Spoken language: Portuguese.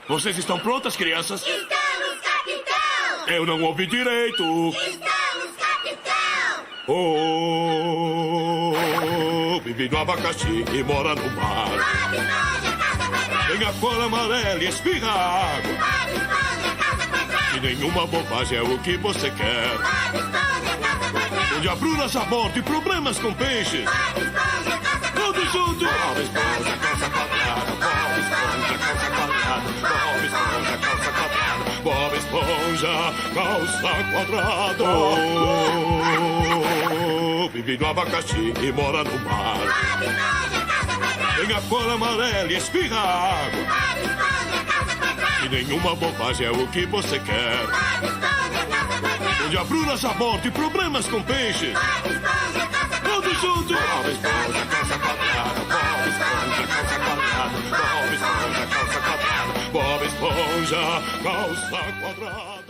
Vocês estão prontas, crianças? Estamos, capitão! Eu não ouvi direito. Estamos, capitão! Oh, vive no abacaxi e mora no mar. Bob Esponja, calça quadrada! Tem a cor amarela e espirra água. Bob Esponja, calça quadrada! E nenhuma bobagem é o que você quer. Bob Esponja, calça quadrada! Onde há brunas a bordo e problemas com peixes. Bob Esponja, calça quadrada! Todos juntos! Bob Esponja, calça quadrada. Bob Esponja, calça quadrada. Bob Esponja, calça quadrada. Bob Esponja, calça quadrada. Oh, vive no abacaxi e mora no mar. Bob Esponja, calça quadrada! Tem a cor amarela e espirra água. Bob Esponja, calça quadrada! E nenhuma bobagem é o que você quer. Bob Esponja, calça quadrada! Onde há brunas a bordo e problemas com peixes. Bob Esponja, calça quadrada! Todos juntos! Bob Esponja, calça quadrada. Bob Esponja, calça quadrada. Bob Esponja, calça quadrada. Bob Esponja, calça quadrada.